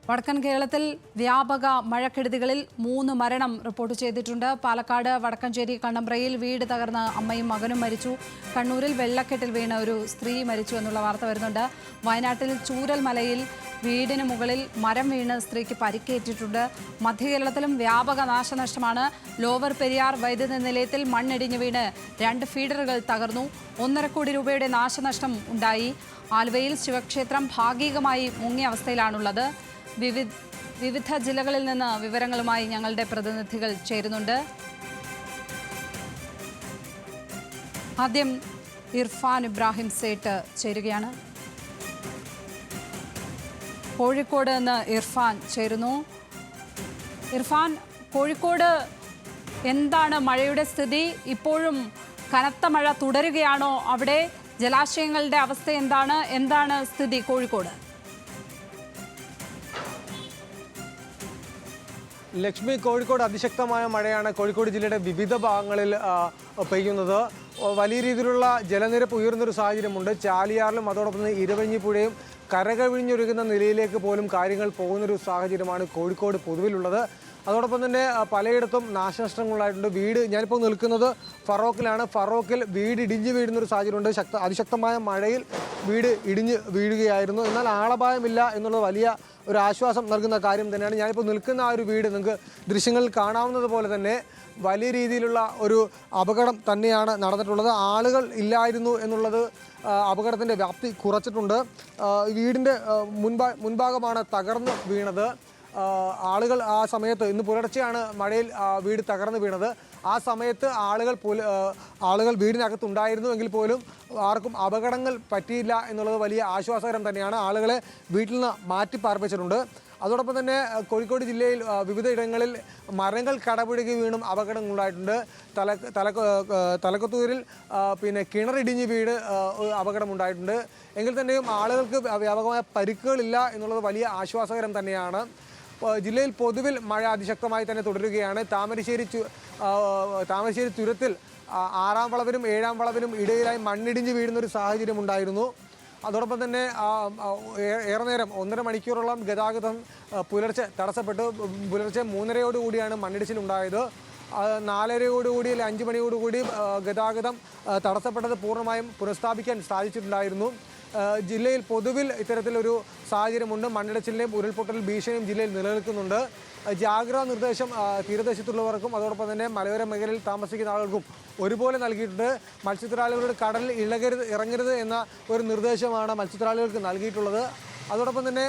വടക്കൻ കേരളത്തിൽ വ്യാപക മഴക്കെടുതികളിൽ 3 മരണം റിപ്പോർട്ട് ചെയ്തിട്ടുണ്ട്. പാലക്കാട് വടക്കഞ്ചേരി കണ്ണമ്പ്രയിൽ വീട് തകർന്ന് അമ്മയും മകനും മരിച്ചു. കണ്ണൂരിൽ വെള്ളക്കെട്ടിൽ വീണ ഒരു സ്ത്രീ മരിച്ചു എന്നുള്ള വാർത്ത വരുന്നുണ്ട്. വയനാട്ടിൽ ചൂരൽമലയിൽ വീടിന് മുകളിൽ മരം വീണ് സ്ത്രീക്ക് പരിക്കേറ്റിട്ടുണ്ട്. മധ്യകേരളത്തിലും വ്യാപക നാശനഷ്ടമാണ്. ലോവർ പെരിയാർ വൈദ്യുത നിലയത്തിൽ മണ്ണിടിഞ്ഞ് വീണ് 2 ഫീഡറുകൾ തകർന്നു. 1.5 കോടി രൂപയുടെ നാശനഷ്ടം ഉണ്ടായി. ആലുവയിൽ ശിവക്ഷേത്രം ഭാഗികമായി മുങ്ങിയ അവസ്ഥയിലാണുള്ളത്. വിവിധ ജില്ലകളിൽ നിന്ന് വിവരങ്ങളുമായി ഞങ്ങളുടെ പ്രതിനിധികൾ ചേരുന്നുണ്ട്. ആദ്യം ഇർഫാൻ ഇബ്രാഹിം സേട്ട് ചേരുകയാണ്. കോഴിക്കോട് നിന്ന് ഇർഫാൻ ചേരുന്നു. ഇർഫാൻ, കോഴിക്കോട് എന്താണ് മഴയുടെ സ്ഥിതി? ഇപ്പോഴും കനത്ത മഴ തുടരുകയാണോ? അവിടെ ജലാശയങ്ങളുടെ അവസ്ഥ എന്താണ് സ്ഥിതി കോഴിക്കോട്? ലക്ഷ്മി, കോഴിക്കോട് അതിശക്തമായ മഴയാണ് കോഴിക്കോട് ജില്ലയുടെ വിവിധ ഭാഗങ്ങളിൽ പെയ്യുന്നത്. വലിയ രീതിയിലുള്ള ജലനിരപ്പ് ഉയർന്നൊരു സാഹചര്യമുണ്ട്. ചാലിയാറിലും അതോടൊപ്പം തന്നെ ഇരവഞ്ഞിപ്പുഴയും കരകവിഞ്ഞൊഴുകുന്ന നിലയിലേക്ക് പോലും കാര്യങ്ങൾ പോകുന്നൊരു സാഹചര്യമാണ് കോഴിക്കോട് പൊതുവിലുള്ളത്. അതോടൊപ്പം തന്നെ പലയിടത്തും നാശനഷ്ടങ്ങളുണ്ടായിട്ടുണ്ട്. ഞാനിപ്പോൾ നിൽക്കുന്നത് ഫറോക്കിലാണ്. ഫറോക്കിൽ വീട് ഇടിഞ്ഞു വീഴുന്നൊരു സാഹചര്യമുണ്ട്. അതിശക്തമായ മഴയിൽ വീട് ഇടിഞ്ഞ് വീഴുകയായിരുന്നു. എന്നാൽ ആളപായമില്ല എന്നുള്ളത് വലിയ ഒരു ആശ്വാസം നൽകുന്ന കാര്യം തന്നെയാണ്. ഞാനിപ്പോൾ നിൽക്കുന്ന ആ ഒരു വീട് നിങ്ങൾക്ക് ദൃശ്യങ്ങളിൽ കാണാവുന്നത് പോലെ തന്നെ വലിയ രീതിയിലുള്ള ഒരു അപകടം തന്നെയാണ് നടന്നിട്ടുള്ളത്. ആളുകൾ ഇല്ലായിരുന്നു എന്നുള്ളത് അപകടത്തിൻ്റെ വ്യാപ്തി കുറച്ചിട്ടുണ്ട്. വീടിൻ്റെ മുൻഭാഗമാണ് തകർന്ന് വീണത്. ആളുകൾ ആ സമയത്ത് ഇന്ന് പുലർച്ചെയാണ് മഴയിൽ വീട് തകർന്നു വീണത്. ആ സമയത്ത് ആളുകൾ വീടിനകത്തുണ്ടായിരുന്നു എങ്കിൽ പോലും ആർക്കും അപകടങ്ങൾ പറ്റിയില്ല എന്നുള്ളത് വലിയ ആശ്വാസകരം തന്നെയാണ്. ആളുകളെ വീട്ടിൽ നിന്ന് മാറ്റി പാർപ്പിച്ചിട്ടുണ്ട്. അതോടൊപ്പം തന്നെ കോഴിക്കോട് ജില്ലയിൽ വിവിധ ഇടങ്ങളിൽ മരങ്ങൾ കടപുഴകി വീണും അപകടങ്ങളുണ്ടായിട്ടുണ്ട്. തലക്കത്തൂരിൽ പിന്നെ കിണറിടിഞ്ഞ് വീട് അപകടമുണ്ടായിട്ടുണ്ട്. എങ്കിൽ തന്നെയും ആളുകൾക്ക് വ്യാപകമായ പരിക്കുകളില്ല എന്നുള്ളത് വലിയ ആശ്വാസകരം തന്നെയാണ്. ജില്ലയിൽ പൊതുവിൽ മഴ അതിശക്തമായി തന്നെ തുടരുകയാണ്. താമരശ്ശേരി തുരത്തിൽ 6-ാം വളവിനും 7-ാം വളവിനും ഇടയിലായി മണ്ണിടിഞ്ഞ് വീഴുന്നൊരു സാഹചര്യം ഉണ്ടായിരുന്നു. അതോടൊപ്പം തന്നെ ഏറെ നേരം 1.5 മണിക്കൂറോളം ഗതാഗതം പുലർച്ചെ തടസ്സപ്പെട്ടു. പുലർച്ചെ 3:30 മണ്ണിടിച്ചിലുണ്ടായത്. 4:30 അല്ലെങ്കിൽ 5 മണിയോടുകൂടി ഗതാഗതം തടസ്സപ്പെട്ടത് പൂർണ്ണമായും പുനഃസ്ഥാപിക്കാൻ സാധിച്ചിട്ടുണ്ടായിരുന്നു. ജില്ലയിൽ പൊതുവിൽ ഇത്തരത്തിലൊരു സാഹചര്യമുണ്ട്. മണ്ണിടിച്ചിലിൻ്റെയും ഉരുൾപൊട്ടൽ ഭീഷണിയും ജില്ലയിൽ നിലനിൽക്കുന്നുണ്ട്. ജാഗ്രതാ നിർദ്ദേശം തീരദേശത്തുള്ളവർക്കും അതോടൊപ്പം തന്നെ മലയോര മേഖലയിൽ താമസിക്കുന്ന ആളുകൾക്കും ഒരുപോലെ നൽകിയിട്ടുണ്ട്. മത്സ്യത്തൊഴിലാളികളുടെ കടലിൽ ഇറങ്ങരുത് എന്ന ഒരു നിർദ്ദേശമാണ് മത്സ്യത്തൊഴിലാളികൾക്ക് നൽകിയിട്ടുള്ളത്. അതോടൊപ്പം തന്നെ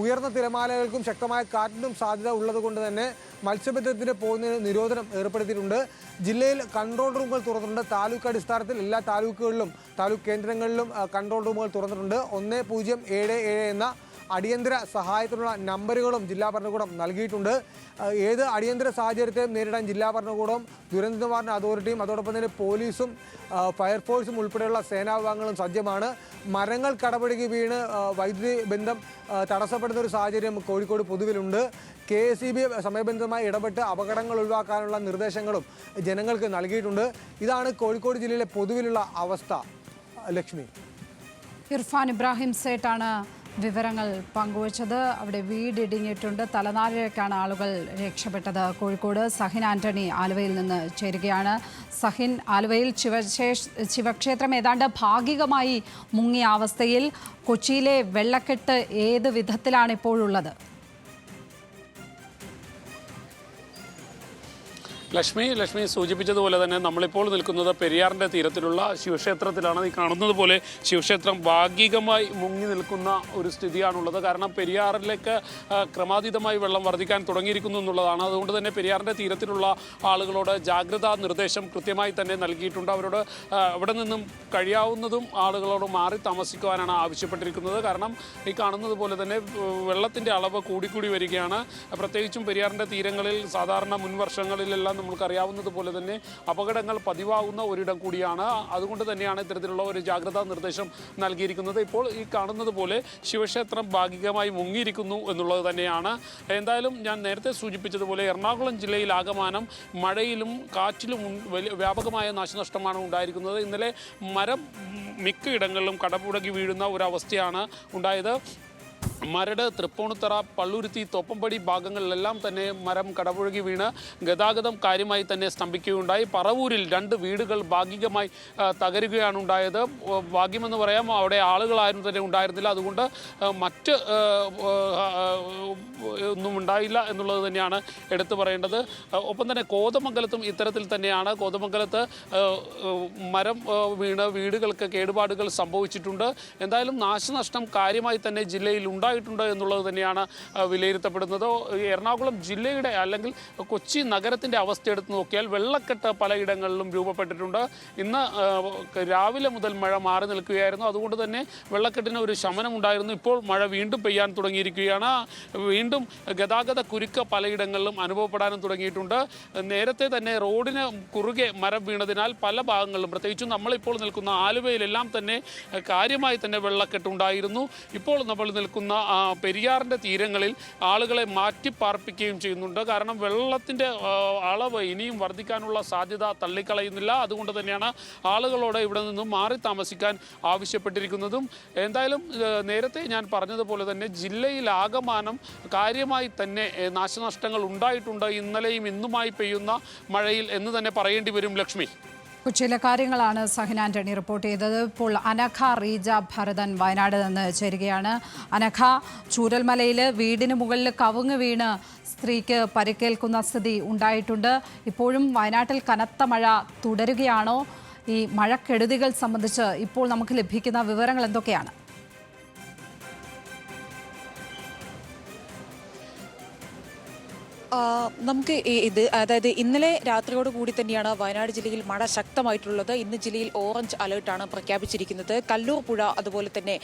ഉയർന്ന തിരമാലകൾക്കും ശക്തമായ കാറ്റിനും സാധ്യത ഉള്ളതുകൊണ്ട് തന്നെ മത്സ്യബന്ധനത്തിന് പോകുന്നതിന് നിരോധനം ഏർപ്പെടുത്തിയിട്ടുണ്ട്. ജില്ലയിൽ കൺട്രോൾ റൂമുകൾ തുറന്നിട്ടുണ്ട്. താലൂക്ക് അടിസ്ഥാനത്തിൽ എല്ലാ താലൂക്കുകളിലും താലൂക്ക് കേന്ദ്രങ്ങളിലും കൺട്രോൾ റൂമുകൾ തുറന്നിട്ടുണ്ട്. 1077 എന്ന അടിയന്തര സഹായത്തിനുള്ള നമ്പറുകളും ജില്ലാ ഭരണകൂടം നൽകിയിട്ടുണ്ട്. ഏത് അടിയന്തര സാഹചര്യത്തെയും നേരിടാൻ ജില്ലാ ഭരണകൂടവും ദുരന്ത നിവാരണ അതോറിറ്റിയും അതോടൊപ്പം തന്നെ പോലീസും ഫയർഫോഴ്സും ഉൾപ്പെടെയുള്ള സേനാ വിഭാഗങ്ങളും സജ്ജമാണ്. മരങ്ങൾ കടപുഴകി വീണ് വൈദ്യുതി ബന്ധം തടസ്സപ്പെടുന്ന ഒരു സാഹചര്യം കോഴിക്കോട് പൊതുവിലുണ്ട്. KSEB സമയബന്ധിതമായി ഇടപെട്ട് അപകടങ്ങൾ ഒഴിവാക്കാനുള്ള നിർദ്ദേശങ്ങളും ജനങ്ങൾക്ക് നൽകിയിട്ടുണ്ട്. ഇതാണ് കോഴിക്കോട് ജില്ലയിലെ പൊതുവിലുള്ള അവസ്ഥ. ലക്ഷ്മി, ഇർഫാൻ ഇബ്രാഹിം സേട്ടാണ് വിവരങ്ങൾ പങ്കുവച്ചത്. അവിടെ വീടിടിഞ്ഞിട്ടുണ്ട്. തലനാരിഴക്കാണ് ആളുകൾ രക്ഷപ്പെട്ടത്. കോഴിക്കോട് സഹിൻ ആന്റണി ആലുവയിൽ നിന്ന് ചേരുകയാണ്. സഹിൻ, ആലുവയിൽ ശിവക്ഷേത്രം ഏതാണ്ട് ഭാഗികമായി മുങ്ങിയ അവസ്ഥയിൽ. കൊച്ചിയിലെ വെള്ളക്കെട്ട് ഏത് വിധത്തിലാണ് ഇപ്പോഴുള്ളത്? ലക്ഷ്മി സൂചിപ്പിച്ചതുപോലെ തന്നെ നമ്മളിപ്പോൾ നിൽക്കുന്നത് പെരിയാറിൻ്റെ തീരത്തിലുള്ള ശിവക്ഷേത്രത്തിലാണ്. ഈ കാണുന്നത് പോലെ ശിവക്ഷേത്രം ഭാഗികമായി മുങ്ങി നിൽക്കുന്ന ഒരു സ്ഥിതിയാണുള്ളത്. കാരണം പെരിയാറിലേക്ക് ക്രമാതീതമായി വെള്ളം വർദ്ധിക്കാൻ തുടങ്ങിയിരിക്കുന്നു എന്നുള്ളതാണ്. അതുകൊണ്ട് തന്നെ പെരിയാറിൻ്റെ തീരത്തിലുള്ള ആളുകളോട് ജാഗ്രതാ നിർദ്ദേശം കൃത്യമായി തന്നെ നൽകിയിട്ടുണ്ട്. അവരോട് അവിടെ നിന്നും കഴിയാവുന്നതും ആളുകളോട് മാറി താമസിക്കുവാനാണ് ആവശ്യപ്പെട്ടിരിക്കുന്നത്. കാരണം ഈ കാണുന്നത് പോലെ തന്നെ വെള്ളത്തിൻ്റെ അളവ് കൂടിക്കൂടി വരികയാണ്. പ്രത്യേകിച്ചും പെരിയാറിൻ്റെ തീരങ്ങളിൽ സാധാരണ മുൻവർഷങ്ങളിലെല്ലാം നമുക്കറിയാവുന്നതുപോലെ തന്നെ അപകടങ്ങൾ പതിവാകുന്ന ഒരിടം കൂടിയാണ്. അതുകൊണ്ട് തന്നെയാണ് ഇത്തരത്തിലുള്ള ഒരു ജാഗ്രതാ നിർദ്ദേശം നൽകിയിരിക്കുന്നത്. ഇപ്പോൾ ഈ കാണുന്നത് പോലെ ശിവക്ഷേത്രം ഭാഗികമായി മുങ്ങിയിരിക്കുന്നു എന്നുള്ളത് തന്നെയാണ്. എന്തായാലും ഞാൻ നേരത്തെ സൂചിപ്പിച്ചതുപോലെ എറണാകുളം ജില്ലയിൽ ആകമാനം മഴയിലും കാറ്റിലും വ്യാപകമായ നാശനഷ്ടമാണ് ഉണ്ടായിരിക്കുന്നത്. ഇന്നലെ മരം മിക്കയിടങ്ങളിലും കടപുഴകി വീഴുന്ന ഒരവസ്ഥയാണ് ഉണ്ടായത്. മരട്, തൃപ്പൂണിത്തറ, പള്ളുരുത്തി, തോപ്പമ്പടി ഭാഗങ്ങളിലെല്ലാം തന്നെ മരം കടപുഴകി വീണ് ഗതാഗതം കാര്യമായി തന്നെ സ്തംഭിക്കുകയുണ്ടായി. പറവൂരിൽ 2 വീടുകൾ ഭാഗികമായി തകരുകയാണ് ഉണ്ടായത്. ഭാഗ്യമെന്ന് പറയാം, അവിടെ ആളുകളാരും തന്നെ ഉണ്ടായിരുന്നില്ല. അതുകൊണ്ട് മറ്റ് ഒന്നും ഉണ്ടായില്ല എന്നുള്ളത് തന്നെയാണ് എടുത്തു പറയേണ്ടത്. ഒപ്പം തന്നെ കോതമംഗലത്തും ഇത്തരത്തിൽ തന്നെയാണ്. കോതമംഗലത്ത് മരം വീണ് വീടുകൾക്ക് കേടുപാടുകൾ സംഭവിച്ചിട്ടുണ്ട്. എന്തായാലും നാശനഷ്ടം കാര്യമായി തന്നെ ജില്ലയിൽ ഉണ്ടായിട്ടുണ്ട് എന്നുള്ളത് തന്നെയാണ് വിലയിരുത്തപ്പെടുന്നത്. എറണാകുളം ജില്ലയുടെ അല്ലെങ്കിൽ കൊച്ചി നഗരത്തിൻ്റെ അവസ്ഥ എടുത്ത് നോക്കിയാൽ വെള്ളക്കെട്ട് പലയിടങ്ങളിലും രൂപപ്പെട്ടിട്ടുണ്ട്. ഇന്ന് രാവിലെ മുതൽ മഴ മാറി നിൽക്കുകയായിരുന്നു. അതുകൊണ്ട് തന്നെ വെള്ളക്കെട്ടിന് ഒരു ശമനമുണ്ടായിരുന്നു. ഇപ്പോൾ മഴ വീണ്ടും പെയ്യാൻ തുടങ്ങിയിരിക്കുകയാണ്. വീണ്ടും ഗതാഗത കുരുക്ക് പലയിടങ്ങളിലും അനുഭവപ്പെടാനും തുടങ്ങിയിട്ടുണ്ട്. നേരത്തെ തന്നെ റോഡിന് കുറുകെ മരം വീണതിനാൽ പല ഭാഗങ്ങളിലും, പ്രത്യേകിച്ചും നമ്മളിപ്പോൾ നിൽക്കുന്ന ആലുവയിലെല്ലാം തന്നെ കാര്യമായി തന്നെ വെള്ളക്കെട്ടുണ്ടായിരുന്നു. ഇപ്പോൾ നമ്മൾ നിൽക്കുന്ന പെരിയാറിൻ്റെ തീരങ്ങളിൽ ആളുകളെ മാറ്റിപ്പാർപ്പിക്കുകയും ചെയ്യുന്നുണ്ട്. കാരണം വെള്ളത്തിൻ്റെ അളവ് ഇനിയും വർദ്ധിക്കാനുള്ള സാധ്യത തള്ളിക്കളയുന്നില്ല. അതുകൊണ്ട് തന്നെയാണ് ആളുകളോട് ഇവിടെ നിന്നും മാറി താമസിക്കാൻ ആവശ്യപ്പെട്ടിരിക്കുന്നതും. എന്തായാലും നേരത്തെ ഞാൻ പറഞ്ഞതുപോലെ തന്നെ ജില്ലയിലാകമാനം കാര്യമായി തന്നെ നാശനഷ്ടങ്ങൾ ഉണ്ടായിട്ടുണ്ട് ഇന്നലെയും ഇന്നുമായി പെയ്യുന്ന മഴയിൽ എന്ന് തന്നെ പറയേണ്ടി വരും. ലക്ഷ്മി, കൊച്ചിയിലെ കാര്യങ്ങളാണ് സഹിൻ ആന്റണി റിപ്പോർട്ട് ചെയ്തത്. ഇപ്പോൾ അനഘ റീജ ഭരതൻ വയനാട് നിന്ന് ചേരുകയാണ്. അനഘ, ചൂരൽമലയിൽ വീടിന് മുകളിൽ കവുങ്ങ് വീണ് സ്ത്രീക്ക് പരിക്കേൽക്കുന്ന സ്ഥിതി ഉണ്ടായിട്ടുണ്ട്. ഇപ്പോഴും വയനാട്ടിൽ കനത്ത മഴ തുടരുകയാണോ? ഈ മഴക്കെടുതികൾ സംബന്ധിച്ച് ഇപ്പോൾ നമുക്ക് ലഭിക്കുന്ന വിവരങ്ങൾ എന്തൊക്കെയാണ്? നമുക്ക് അതായത് ഇന്നലെ രാത്രിയോട് കൂടി തന്നെയാണ് വയനാട് ജില്ലയിൽ മഴ ശക്തമായിട്ടുള്ളത്. ഇന്ന് ജില്ലയിൽ ഓറഞ്ച് അലേർട്ടാണ് പ്രഖ്യാപിച്ചിരിക്കുന്നത്. കല്ലൂർ പുഴ, അതുപോലെ തന്നെ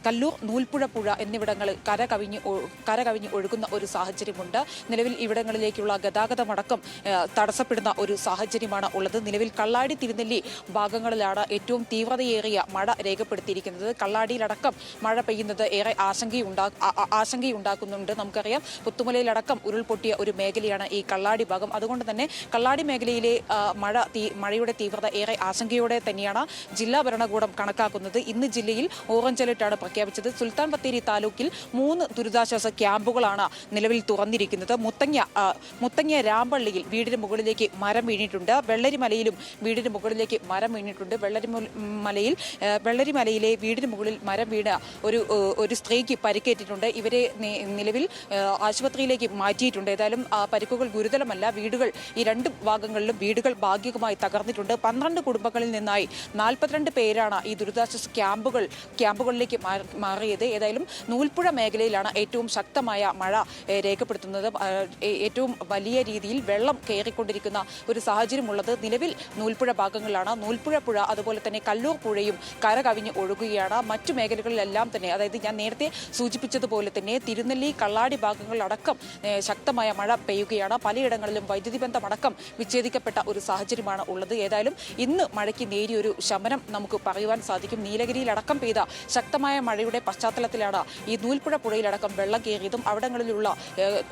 കല്ലൂർ, നൂൽപ്പുഴ പുഴ എന്നിവിടങ്ങൾ കരകവിഞ്ഞ് ഒഴുകുന്ന ഒരു സാഹചര്യമുണ്ട്. നിലവിൽ ഇവിടങ്ങളിലേക്കുള്ള ഗതാഗതമടക്കം തടസ്സപ്പെടുന്ന ഒരു സാഹചര്യമാണ് ഉള്ളത്. നിലവിൽ കള്ളാടി, തിരുനെല്ലി ഭാഗങ്ങളിലാണ് ഏറ്റവും തീവ്രതയേറിയ മഴ രേഖപ്പെടുത്തിയിരിക്കുന്നത്. കള്ളാടിയിലടക്കം മഴ പെയ്യുന്നത് ഏറെ ആശങ്കയുണ്ടാക്കുന്നുണ്ട്. നമുക്കറിയാം, പുത്തുമലയിലടക്കം ഉരുൾപൊട്ടിയ ഒരു മേഖലയാണ് ഈ കള്ളാടി ഭാഗം. അതുകൊണ്ട് തന്നെ കള്ളാടി മേഖലയിലെ മഴയുടെ തീവ്രത ഏറെ ആശങ്കയോടെ തന്നെയാണ് ജില്ലാ ഭരണകൂടം കണക്കാക്കുന്നത്. ഇന്ന് ജില്ലയിൽ ഓറഞ്ച് അലർട്ടാണ് പ്രഖ്യാപിച്ചത്. സുൽത്താൻ ബത്തേരി താലൂക്കിൽ 3 ദുരിതാശ്വാസ ക്യാമ്പുകളാണ് നിലവിൽ തുറന്നിരിക്കുന്നത്. മുത്തങ്ങ രാമ്പള്ളിയിൽ വീടിന് മുകളിലേക്ക് മരം വീണിട്ടുണ്ട്. വെള്ളരിമലയിലും വീടിന് മുകളിലേക്ക് മരം വീണിട്ടുണ്ട്. വെള്ളരിമലയിലെ വീടിന് മുകളിൽ മരം വീണ ഒരു സ്ത്രീക്ക് പരിക്കേറ്റിട്ടുണ്ട്. ഇവരെ നിലവിൽ ആശുപത്രിയിലേക്ക് മാറ്റിയിട്ടുണ്ട്. ഏതായാലും പരിക്കുകൾ ഗുരുതരമല്ല. വീടുകൾ, ഈ 2 ഭാഗങ്ങളിലും വീടുകൾ ഭാഗികമായി തകർന്നിട്ടുണ്ട്. 12 കുടുംബങ്ങളിൽ നിന്നായി 42 പേരാണ് ഈ ദുരിതാശ്വാസ ക്യാമ്പുകളിലേക്ക് മാറിയത്. ഏതായാലും നൂൽപ്പുഴ മേഖലയിലാണ് ഏറ്റവും ശക്തമായ മഴ രേഖപ്പെടുത്തുന്നത്. ഏറ്റവും വലിയ രീതിയിൽ വെള്ളം കയറിക്കൊണ്ടിരിക്കുന്ന ഒരു സാഹചര്യമുള്ളത് നിലവിൽ നൂൽപ്പുഴ ഭാഗങ്ങളിലാണ്. നൂൽപ്പുഴ പുഴ, അതുപോലെ തന്നെ കല്ലൂർ പുഴയും കരകവിഞ്ഞ് ഒഴുകുകയാണ്. മറ്റു മേഖലകളിലെല്ലാം തന്നെ, അതായത് ഞാൻ നേരത്തെ സൂചിപ്പിച്ചതുപോലെ തന്നെ തിരുനെല്ലി, കള്ളാടി ഭാഗങ്ങളിലടക്കം ശക്തമായ മഴ പെയ്യുകയാണ്. പലയിടങ്ങളിലും വൈദ്യുതി ബന്ധമടക്കം വിച്ഛേദിക്കപ്പെട്ട ഒരു സാഹചര്യമാണ് ഉള്ളത്. ഏതായാലും ഇന്ന് മഴയ്ക്ക് നേരിയൊരു ശമനം നമുക്ക് പറയുവാൻ സാധിക്കും. നീലഗിരിയിലടക്കം പെയ്ത ശക്തമായ മഴയുടെ പശ്ചാത്തലത്തിലാണ് ഈ നൂൽപ്പുഴ പുഴയിലടക്കം വെള്ളം കയറിയതും അവിടങ്ങളിലുള്ള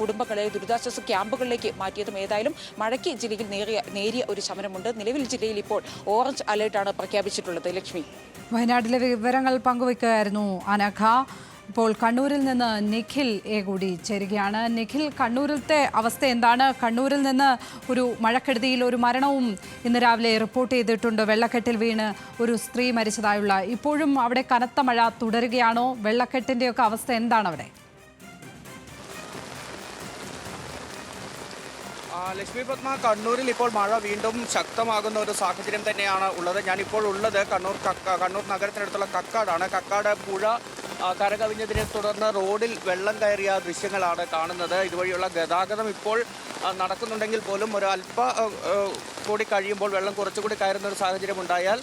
കുടുംബങ്ങളെ ദുരിതാശ്വാസ ക്യാമ്പുകളിലേക്ക് മാറ്റിയതും. ഏതായാലും മഴയ്ക്ക് ജില്ലയിൽ നേരിയ ഒരു ശമനമുണ്ട്. നിലവിൽ ജില്ലയിൽ ഇപ്പോൾ ഓറഞ്ച് അലേർട്ടാണ് പ്രഖ്യാപിച്ചിട്ടുള്ളത്. ലക്ഷ്മി, വയനാട്ടിലെ വിവരങ്ങൾ പങ്കുവയ്ക്കുകയായിരുന്നു അനഘ. ഇപ്പോൾ കണ്ണൂരിൽ നിന്ന് നിഖിൽ കൂടി ചേരുകയാണ്. നിഖിൽ, കണ്ണൂരിലത്തെ അവസ്ഥ എന്താണ്? കണ്ണൂരിൽ നിന്ന് ഒരു മഴക്കെടുതിയിൽ ഒരു മരണവും ഇന്ന് രാവിലെ റിപ്പോർട്ട് ചെയ്തിട്ടുണ്ട്. വെള്ളക്കെട്ടിൽ വീണ് ഒരു സ്ത്രീ മരിച്ചതായുള്ള. ഇപ്പോഴും അവിടെ കനത്ത മഴ തുടരുകയാണോ? വെള്ളക്കെട്ടിൻ്റെയൊക്കെ അവസ്ഥ എന്താണ് അവിടെ? ലക്ഷ്മി പത്മ, കണ്ണൂരിൽ ഇപ്പോൾ മഴ വീണ്ടും ശക്തമാകുന്ന ഒരു സാഹചര്യം തന്നെയാണ് ഉള്ളത്. ഞാനിപ്പോൾ ഉള്ളത് കണ്ണൂർ നഗരത്തിനടുത്തുള്ള കക്കാടാണ്. കക്കാട് പുഴ കരകവിഞ്ഞതിനെ തുടർന്ന് റോഡിൽ വെള്ളം കയറിയ ദൃശ്യങ്ങളാണ് കാണുന്നത്. ഇതുവഴിയുള്ള ഗതാഗതം ഇപ്പോൾ നടക്കുന്നുണ്ടെങ്കിൽ പോലും ഒരു കൂടി കഴിയുമ്പോൾ വെള്ളം കുറച്ചുകൂടി കയറുന്ന ഒരു സാഹചര്യം ഉണ്ടായാൽ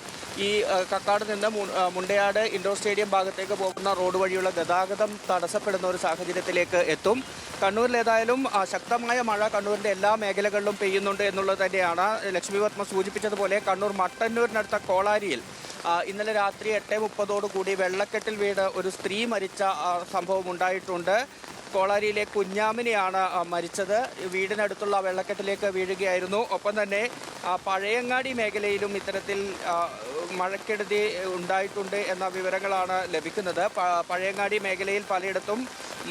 ഈ കക്കാട് നിന്ന് മുണ്ടയാട് ഇൻഡോർ സ്റ്റേഡിയം ഭാഗത്തേക്ക് പോകുന്ന റോഡ് വഴിയുള്ള ഗതാഗതം തടസ്സപ്പെടുന്ന ഒരു സാഹചര്യത്തിലേക്ക് എത്തും. കണ്ണൂരിൽ ഏതായാലും ശക്തമായ മഴ കണ്ണൂരിൻ്റെ എല്ലാ മേഖലകളിലും പെയ്യുന്നുണ്ട് എന്നുള്ളത് തന്നെയാണ്. ലക്ഷ്മി പത്മ സൂചിപ്പിച്ചതുപോലെ കണ്ണൂർ മട്ടന്നൂരിനടുത്ത കോളാരിയിൽ ഇന്നലെ രാത്രി 8:30 വെള്ളക്കെട്ടിൽ വീണ് ഒരു സ്ത്രീ മരിച്ച സംഭവം ഉണ്ടായിട്ടുണ്ട്. കോളാരിയിലെ കുഞ്ഞാമിനെയാണ് മരിച്ചത്. വീടിനടുത്തുള്ള വെള്ളക്കെട്ടിലേക്ക് വീഴുകയായിരുന്നു. ഒപ്പം തന്നെ പഴയങ്ങാടി മേഖലയിലും ഇത്തരത്തിൽ മഴക്കെടുതി ഉണ്ടായിട്ടുണ്ട് എന്ന വിവരങ്ങളാണ് ലഭിക്കുന്നത്. പഴയങ്ങാടി മേഖലയിൽ പലയിടത്തും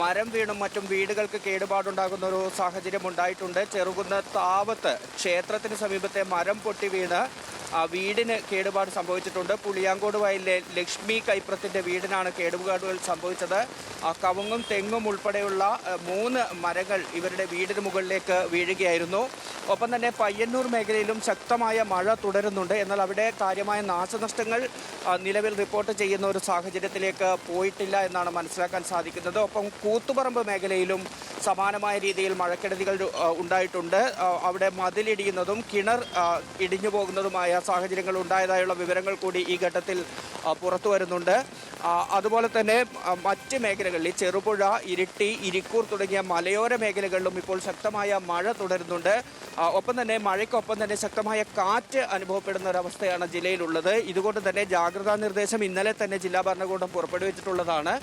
മരം വീണും മറ്റും വീടുകൾക്ക് കേടുപാടുണ്ടാകുന്ന ഒരു സാഹചര്യം ഉണ്ടായിട്ടുണ്ട്. ചെറുകുന്ന് താവത്ത് ക്ഷേത്രത്തിന് സമീപത്തെ മരം പൊട്ടി വീണ് വീടിന് കേടുപാട് സംഭവിച്ചിട്ടുണ്ട്. പുളിയാങ്കോട് വയലിലെ ലക്ഷ്മി കൈപ്രത്തിൻ്റെ വീടിനാണ് കേടുപാടുകൾ സംഭവിച്ചത്. കവുങ്ങും തെങ്ങും ഉൾപ്പെടെയുള്ള 3 മരങ്ങൾ ഇവരുടെ വീടിന് മുകളിലേക്ക് വീഴുകയായിരുന്നു. ഒപ്പം തന്നെ പയ്യന്നൂർ മേഖലയിലും ശക്തമായ മഴ തുടരുന്നുണ്ട്. എന്നാൽ അവിടെ കാര്യമായ നാശനഷ്ടങ്ങൾ നിലവിൽ റിപ്പോർട്ട് ചെയ്യുന്ന ഒരു സാഹചര്യത്തിലേക്ക് പോയിട്ടില്ല എന്നാണ് മനസ്സിലാക്കാൻ സാധിക്കുന്നത്. ഒപ്പം കൂത്തുപറമ്പ് മേഖലയിലും സമാനമായ രീതിയിൽ മഴക്കെടുതികൾ ഉണ്ടായിട്ടുണ്ട്. അവിടെ മതിലിടിയുന്നതും കിണർ ഇടിഞ്ഞു പോകുന്നതുമായ സാഹചര്യങ്ങൾ ഉണ്ടായതായുള്ള വിവരങ്ങൾ കൂടി ഈ ഘട്ടത്തിൽ പുറത്തു വരുന്നുണ്ട്. അതുപോലെ തന്നെ മറ്റ് മേഖലകളിൽ ചെറുപുഴ, ഇരിട്ടി, ഇരിക്കൂർ തുടങ്ങിയ മലയോര മേഖലകളിലും ഇപ്പോൾ ശക്തമായ മഴ തുടരുന്നുണ്ട്. ഒപ്പം തന്നെ മഴയ്ക്കൊപ്പം തന്നെ ശക്തമായ കാറ്റ് അനുഭവപ്പെടുന്ന ഒരവസ്ഥയാണ് ജില്ലയിലുള്ളത്. ഇതുകൊണ്ട് തന്നെ ജാഗ്രതാ നിർദ്ദേശം ഇന്നലെ തന്നെ ജില്ലാ ഭരണകൂടം പുറപ്പെടുവിച്ചിട്ടുള്ളതാണ്.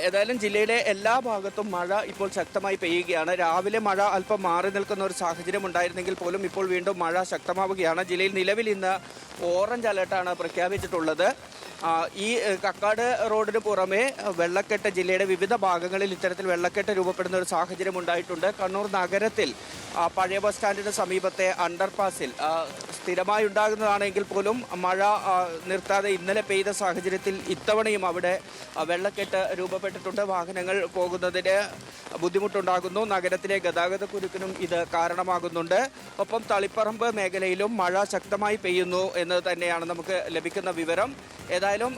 ഏതായാലും ജില്ലയുടെ എല്ലാ ഭാഗത്തും മഴ ഇപ്പോൾ ശക്തമായി പെയ്യുകയാണ്. രാവിലെ മഴ അല്പം മാറി നിൽക്കുന്ന ഒരു സാഹചര്യം ഉണ്ടായിരുന്നെങ്കിൽ പോലും ഇപ്പോൾ വീണ്ടും മഴ ശക്തമാവുകയാണ്. ജില്ലയിൽ നിലവിൽ ഇന്ന് ഓറഞ്ച് അലർട്ടാണ് പ്രഖ്യാപിച്ചിട്ടുള്ളത്. ഈ കക്കാട് റോഡിന് പുറമെ വെള്ളക്കെട്ട് ജില്ലയുടെ വിവിധ ഭാഗങ്ങളിൽ ഇത്തരത്തിൽ വെള്ളക്കെട്ട് രൂപപ്പെടുന്ന ഒരു സാഹചര്യം ഉണ്ടായിട്ടുണ്ട്. കണ്ണൂർ നഗരത്തിൽ പഴയ ബസ് സ്റ്റാൻഡിന് സമീപത്തെ അണ്ടർപാസിൽ സ്ഥിരമായി ഉണ്ടാകുന്നതാണെങ്കിൽ പോലും മഴ നിർത്താതെ ഇന്നലെ പെയ്ത സാഹചര്യത്തിൽ ഇത്തവണയും അവിടെ വെള്ളക്കെട്ട് രൂപപ്പെട്ടിട്ടുണ്ട്. വാഹനങ്ങൾ പോകുന്നതിന് ബുദ്ധിമുട്ടുണ്ടാകുന്നു. നഗരത്തിലെ ഗതാഗത കുരുക്കിനും ഇത് കാരണമാകുന്നുണ്ട്. ഒപ്പം തളിപ്പറമ്പ് മേഖലയിലും മഴ ശക്തമായി പെയ്യുന്നു എന്ന് തന്നെയാണ് നമുക്ക് ലഭിക്കുന്ന വിവരം. ഏതായാലും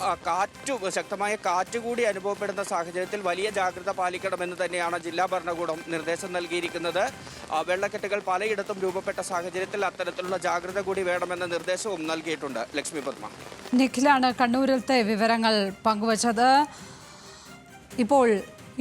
ശക്തമായ കാറ്റ് കൂടി അനുഭവപ്പെടുന്ന സാഹചര്യത്തിൽ വലിയ ജാഗ്രത പാലിക്കണമെന്ന് തന്നെയാണ് ജില്ലാ ഭരണകൂടം നിർദ്ദേശം നൽകിയിരിക്കുന്നത്. വെള്ളക്കെട്ടുകൾ പലയിടത്തും രൂപപ്പെട്ട സാഹചര്യത്തിൽ അത്തരത്തിലുള്ള ജാഗ്രത കൂടി വേണമെന്ന നിർദ്ദേശവും നൽകിയിട്ടുണ്ട്. ലക്ഷ്മി പത്മ. നിഖിലാണ് കണ്ണൂരിലത്തെ വിവരങ്ങൾ പങ്കുവച്ചത്. ഇപ്പോൾ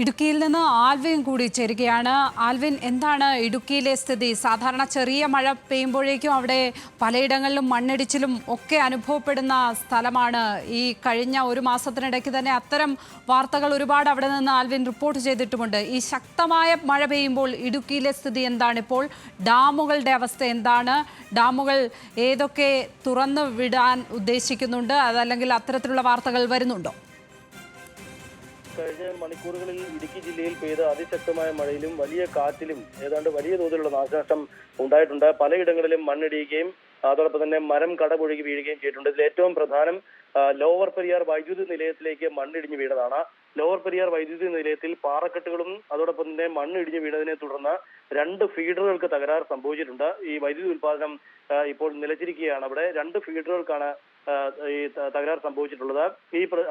ഇടുക്കിയിൽ നിന്ന് ആൽവിൻ കൂടി ചേരുകയാണ്. ആൽവിൻ, എന്താണ് ഇടുക്കിയിലെ സ്ഥിതി? സാധാരണ ചെറിയ മഴ പെയ്യുമ്പോഴേക്കും അവിടെ പലയിടങ്ങളിലും മണ്ണിടിച്ചിലും ഒക്കെ അനുഭവപ്പെടുന്ന സ്ഥലമാണ്. ഈ കഴിഞ്ഞ ഒരു മാസത്തിനിടയ്ക്ക് തന്നെ അത്തരം വാർത്തകൾ ഒരുപാട് അവിടെ നിന്ന് ആൽവിൻ റിപ്പോർട്ട് ചെയ്തിട്ടുമുണ്ട്. ഈ ശക്തമായ മഴ പെയ്യുമ്പോൾ ഇടുക്കിയിലെ സ്ഥിതി എന്താണ്? ഇപ്പോൾ ഡാമുകളുടെ അവസ്ഥ എന്താണ്? ഡാമുകൾ ഏതൊക്കെ തുറന്നു വിടാൻ ഉദ്ദേശിക്കുന്നുണ്ട്? അതല്ലെങ്കിൽ അത്തരത്തിലുള്ള വാർത്തകൾ വരുന്നുണ്ടോ? കഴിഞ്ഞ മണിക്കൂറുകളിൽ ഇടുക്കി ജില്ലയിൽ പെയ്ത അതിശക്തമായ മഴയിലും വലിയ കാറ്റിലും ഏതാണ്ട് വലിയ തോതിലുള്ള നാശനഷ്ടം ഉണ്ടായിട്ടുണ്ട്. പലയിടങ്ങളിലും മണ്ണിടിയുകയും അതോടൊപ്പം തന്നെ മരം കടപുഴകി വീഴുകയും ചെയ്തിട്ടുണ്ട്. ഇതിൽ ഏറ്റവും പ്രധാനം ലോവർ പെരിയാർ വൈദ്യുതി നിലയത്തിലേക്ക് മണ്ണിടിഞ്ഞു വീണതാണ്. ലോവർ പെരിയാർ വൈദ്യുതി നിലയത്തിൽ പാറക്കെട്ടുകളും അതോടൊപ്പം തന്നെ മണ്ണിടിഞ്ഞു വീണതിനെ തുടർന്ന് 2 ഫീഡറുകൾക്ക് തകരാർ സംഭവിച്ചിട്ടുണ്ട്. ഈ വൈദ്യുതി ഉൽപാദനം ഇപ്പോൾ നിലച്ചിരിക്കുകയാണ്. അവിടെ 2 ഫീഡറുകൾക്കാണ് ഈ തകരാർ സംഭവിച്ചിട്ടുള്ളത്.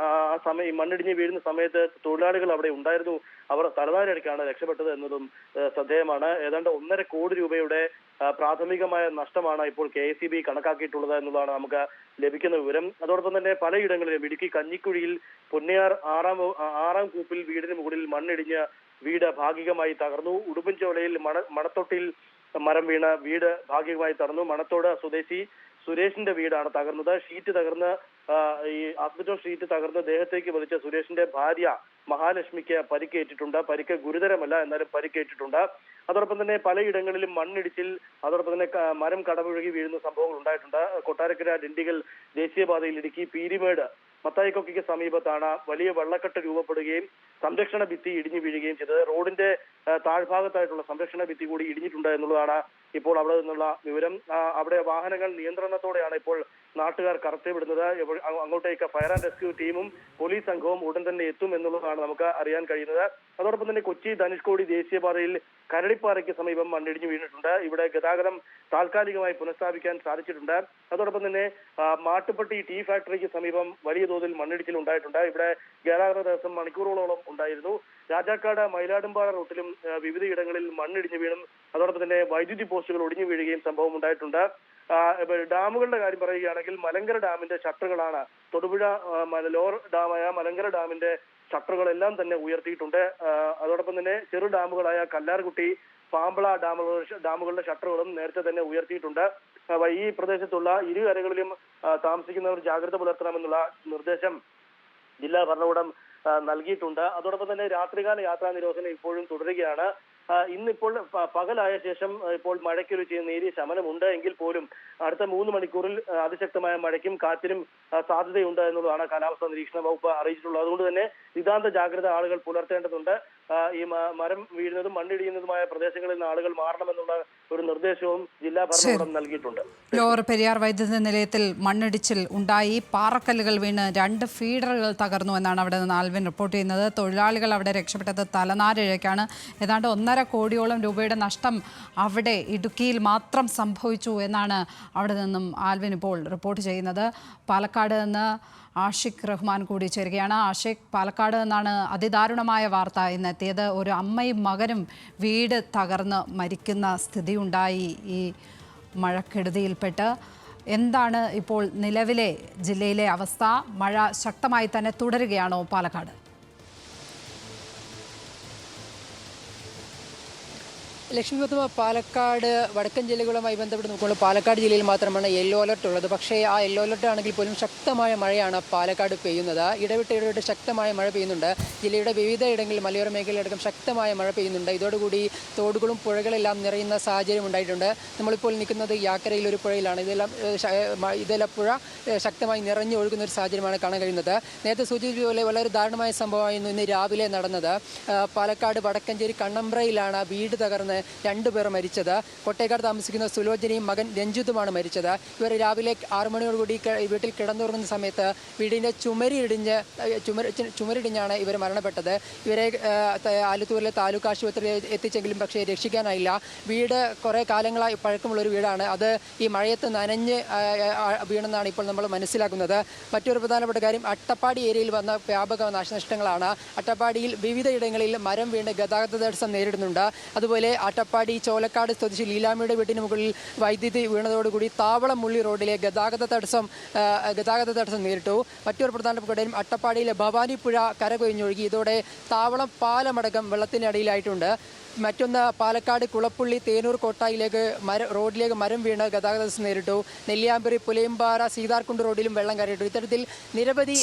ആ സമയം ഈ മണ്ണിടിഞ്ഞ് വീഴുന്ന സമയത്ത് തൊഴിലാളികൾ അവിടെ ഉണ്ടായിരുന്നു. അവർ തലനാരിഴക്കാണ് രക്ഷപ്പെട്ടത് എന്നതും ശ്രദ്ധേയമാണ്. ഏതാണ്ട് 1.5 കോടി രൂപയുടെ പ്രാഥമികമായ നഷ്ടമാണ് ഇപ്പോൾ KSEB കണക്കാക്കിയിട്ടുള്ളത് എന്നുള്ളതാണ് നമുക്ക് ലഭിക്കുന്ന വിവരം. അതോടൊപ്പം തന്നെ പലയിടങ്ങളിലും ഇടുക്കി കഞ്ഞിക്കുഴിയിൽ പൊന്നയാർ ആറാം കൂപ്പിൽ വീടിന് മുകളിൽ മണ്ണിടിഞ്ഞ് വീട് ഭാഗികമായി തകർന്നു. ഉടുമ്പൻചോലയിൽ മണത്തൊട്ടിൽ മരം വീണ വീട് ഭാഗികമായി തകർന്നു. മണത്തോട് സ്വദേശി സുരേഷിന്റെ വീടാണ് തകർന്നത്. ഷീറ്റ് തകർന്ന് ഈ ആസ്ബറ്റോ ഷീറ്റ് തകർന്ന് ദേഹത്തേക്ക് പതിച്ച സുരേഷിന്റെ ഭാര്യ മഹാലക്ഷ്മിക്ക് പരിക്കേറ്റിട്ടുണ്ട്. പരിക്ക് ഗുരുതരമല്ല, എന്നാലും പരിക്കേറ്റിട്ടുണ്ട്. അതോടൊപ്പം തന്നെ പലയിടങ്ങളിലും മണ്ണിടിച്ചിൽ അതോടൊപ്പം തന്നെ മരം കടപുഴകി വീഴുന്ന സംഭവങ്ങൾ ഉണ്ടായിട്ടുണ്ട്. കൊട്ടാരക്കര ഡിണ്ടിഗൽ ദേശീയപാതയിൽ ഇടുക്കി പീരിമേട് മത്തായിക്കൊക്കയ്ക്ക് സമീപത്താണ് വലിയ വെള്ളക്കെട്ട് രൂപപ്പെടുകയും സംരക്ഷണ ഭിത്തി ഇടിഞ്ഞു വീഴുകയും ചെയ്തത്. റോഡിന്റെ താഴ്ഭാഗത്തായിട്ടുള്ള സംരക്ഷണ ഭിത്തി കൂടി ഇടിഞ്ഞിട്ടുണ്ട് എന്നുള്ളതാണ് ഇപ്പോൾ അവിടെ നിന്നുള്ള വിവരം. അവിടെ വാഹനങ്ങൾ നിയന്ത്രണത്തോടെയാണ് ഇപ്പോൾ നാട്ടുകാർ കടത്തിവിടുന്നത്. അങ്ങോട്ടേക്ക് ഫയർ ആൻഡ് റെസ്ക്യൂ ടീമും പോലീസ് സംഘവും ഉടൻ തന്നെ എത്തും എന്നുള്ളതാണ് നമുക്ക് അറിയാൻ കഴിയുന്നത്. അതോടൊപ്പം തന്നെ കൊച്ചി ധനുഷ്കോടി ദേശീയപാതയിൽ കരടിപ്പാറയ്ക്ക് സമീപം മണ്ണിടിഞ്ഞു വീണിട്ടുണ്ട്. ഇവിടെ ഗതാഗതം താൽക്കാലികമായി പുനഃസ്ഥാപിക്കാൻ സാധിച്ചിട്ടുണ്ട്. അതോടൊപ്പം തന്നെ മാട്ടുപ്പെട്ടി ടീ ഫാക്ടറിക്ക് സമീപം വലിയ തോതിൽ മണ്ണിടിച്ചിൽ ഉണ്ടായിട്ടുണ്ട്. ഇവിടെ ഗതാഗത തടസ്സം മണിക്കൂറുകളോളം ഉണ്ടായിരുന്നു. രാജാക്കാട് മയിലാടുംപാറ റൂട്ടിലും വിവിധയിടങ്ങളിൽ മണ്ണിടിഞ്ഞു വീണും അതോടൊപ്പം തന്നെ വൈദ്യുതി പോസ്റ്റുകൾ ഒടിഞ്ഞു വീഴുകയും സംഭവം ഉണ്ടായിട്ടുണ്ട്. ഡാമുകളുടെ കാര്യം പറയുകയാണെങ്കിൽ മലങ്കര ഡാമിന്റെ ഷട്ടറുകളാണ് തൊടുപുഴ ലോവർ ഡാമായ മലങ്കര ഡാമിന്റെ ഷട്ടറുകളെല്ലാം തന്നെ ഉയർത്തിയിട്ടുണ്ട്. അതോടൊപ്പം തന്നെ ചെറു ഡാമുകളായ കല്ലാർകുട്ടി, പാമ്പള ഡാമുകളുടെ ഷട്ടറുകളും നേരത്തെ തന്നെ ഉയർത്തിയിട്ടുണ്ട്. ഈ പ്രദേശത്തുള്ള ഇരുകരകളിലും താമസിക്കുന്നവർ ജാഗ്രത പുലർത്തണമെന്നുള്ള നിർദ്ദേശം ജില്ലാ ഭരണകൂടം നൽകിയിട്ടുണ്ട്. അതോടൊപ്പം തന്നെ രാത്രികാല യാത്രാ നിരോധനം ഇപ്പോഴും തുടരുകയാണ്. ഇന്നിപ്പോൾ പകലായ ശേഷം ഇപ്പോൾ മഴയ്ക്കൊരു നേരിയ ശമനമുണ്ട് എങ്കിൽ പോലും അടുത്ത 3 മണിക്കൂറിൽ അതിശക്തമായ മഴയ്ക്കും കാറ്റിനും സാധ്യതയുണ്ട് എന്നുള്ളതാണ് കാലാവസ്ഥാ നിരീക്ഷണ വകുപ്പ് അറിയിച്ചിട്ടുള്ളത്. അതുകൊണ്ട് തന്നെ നിതാന്ത ജാഗ്രത ആളുകൾ പുലർത്തേണ്ടതുണ്ട്. ഈ മരം വീഴുന്നതും മണ്ണിടിയുന്നതുമായ പ്രദേശങ്ങളിൽ നിന്ന് ആളുകൾ മാറണമെന്നുള്ള ഒരു നിർദ്ദേശവും ജില്ലാ ഭരണകൂടം നൽകിയിട്ടുണ്ട്. ലോവർ പെരിയാർ വൈദ്യുത നിലയത്തിൽ മണ്ണിടിച്ചിൽ ഉണ്ടായി. പാറക്കല്ലുകൾ വീണ് 2 ഫീഡറുകൾ തകർന്നു എന്നാണ് അവിടെ നിന്ന് ആൽവിൻ റിപ്പോർട്ട് ചെയ്യുന്നത്. തൊഴിലാളികൾ അവിടെ രക്ഷപ്പെട്ടത് തലനാരിഴയ്ക്കാണ്. ഏതാണ്ട് 1.5 കോടിയോളം രൂപയുടെ നഷ്ടം അവിടെ ഇടുക്കിയിൽ മാത്രം സംഭവിച്ചു എന്നാണ് അവിടെ നിന്നും ആൽവിൻ ഇപ്പോൾ റിപ്പോർട്ട് ചെയ്യുന്നത്. പാലക്കാട് നിന്ന് ആഷിഖ് റഹ്മാൻ കൂടി ചേരുകയാണ്. ആഷിഖ്, പാലക്കാട് നിന്നാണ് അതിദാരുണമായ വാർത്ത ഇന്നെത്തിയത്. ഒരു അമ്മയും മകനും വീട് തകർന്ന് മരിക്കുന്ന സ്ഥിതിയുണ്ടായി ഈ മഴക്കെടുതിയിൽപ്പെട്ട്. എന്താണ് ഇപ്പോൾ നിലവിലെ ജില്ലയിലെ അവസ്ഥ? മഴ ശക്തമായി തന്നെ തുടരുകയാണോ പാലക്കാട്? ലക്ഷ്മി പത്മ, പാലക്കാട് വടക്കൻ ജില്ലകളുമായി ബന്ധപ്പെട്ട് നോക്കുമ്പോൾ പാലക്കാട് ജില്ലയിൽ മാത്രമാണ് യെല്ലോ അലർട്ട് ഉള്ളത്. പക്ഷേ ആ യെല്ലോ അലർട്ട് ആണെങ്കിൽ പോലും ശക്തമായ മഴയാണ് പാലക്കാട് പെയ്യുന്നത്. ഇടവിട്ട് ശക്തമായ മഴ പെയ്യുന്നുണ്ട്. ജില്ലയുടെ വിവിധ ഇടങ്ങളിൽ മലയോര മേഖലയിലടക്കം ശക്തമായ മഴ പെയ്യുന്നുണ്ട്. ഇതോടുകൂടി തോടുകളും പുഴകളെല്ലാം നിറയുന്ന സാഹചര്യം ഉണ്ടായിട്ടുണ്ട്. നമ്മളിപ്പോൾ നിൽക്കുന്നത് യാക്കരയിൽ ഒരു പുഴയിലാണ്. ഇതെല്ലാം പുഴ ശക്തമായി നിറഞ്ഞു ഒഴുകുന്ന ഒരു സാഹചര്യമാണ് കാണാൻ കഴിയുന്നത്. നേരത്തെ സൂചിപ്പിച്ചതുപോലെ വളരെ ദാരുണമായ സംഭവമായിരുന്നു ഇന്ന് രാവിലെ നടന്നത്. പാലക്കാട് വടക്കഞ്ചേരി കണ്ണമ്പ്രയിലാണ് വീട് തകർന്ന് 2 പേർ മരിച്ചത്. കൊട്ടേക്കാട് താമസിക്കുന്ന സുലോചനയും മകൻ രഞ്ജിത്തുമാണ് മരിച്ചത്. ഇവർ രാവിലെ 6 മണിയോടുകൂടി വീട്ടിൽ കിടന്നുറങ്ങുന്ന സമയത്ത് വീടിൻ്റെ ചുമരിടിഞ്ഞാണ് ഇവർ മരണപ്പെട്ടത്. ഇവരെ ആലത്തൂരിലെ താലൂക്ക് ആശുപത്രിയിൽ എത്തിച്ചെങ്കിലും പക്ഷേ രക്ഷിക്കാനായില്ല. വീട് കുറേ കാലങ്ങളായി പഴക്കമുള്ളൊരു വീടാണ്. അത് ഈ മഴയത്ത് നനഞ്ഞ് വീണെന്നാണ് ഇപ്പോൾ നമ്മൾ മനസ്സിലാക്കുന്നത്. മറ്റൊരു പ്രധാനപ്പെട്ട കാര്യം, അട്ടപ്പാടി ഏരിയയിൽ വന്ന വ്യാപക നാശനഷ്ടങ്ങളാണ്. അട്ടപ്പാടിയിൽ വിവിധ ഇടങ്ങളിൽ മരം വീണ് ഗതാഗത തടസ്സം നേരിടുന്നുണ്ട്. അതുപോലെ അട്ടപ്പാടി ചോലക്കാട് സ്വദേശി ലീലാമ്മയുടെ വീട്ടിന് മുകളിൽ വൈദ്യുതി വീണതോടുകൂടി താവളം മുള്ളി റോഡിലെ ഗതാഗത തടസ്സം നേരിട്ടു. മറ്റൊരു പ്രധാനപ്പെട്ട കാര്യം, അട്ടപ്പാടിയിലെ ഭവാനിപ്പുഴ കരകൊഴിഞ്ഞൊഴുകി. ഇതോടെ താവളം പാലമടക്കം വെള്ളത്തിനടിയിലായിട്ടുണ്ട്. മറ്റൊന്ന്, പാലക്കാട് കുളപ്പുള്ളി തേനൂർ കോട്ടായിലേക്ക് റോഡിലേക്ക് മരം വീണ് ഗതാഗത തടസ്സം നേരിട്ടു. നെല്ലിയാമ്പരി പുലയമ്പാറ സീതാർകുണ്ട് റോഡിലും വെള്ളം കയറിയിട്ടു. ഇത്തരത്തിൽ നിരവധി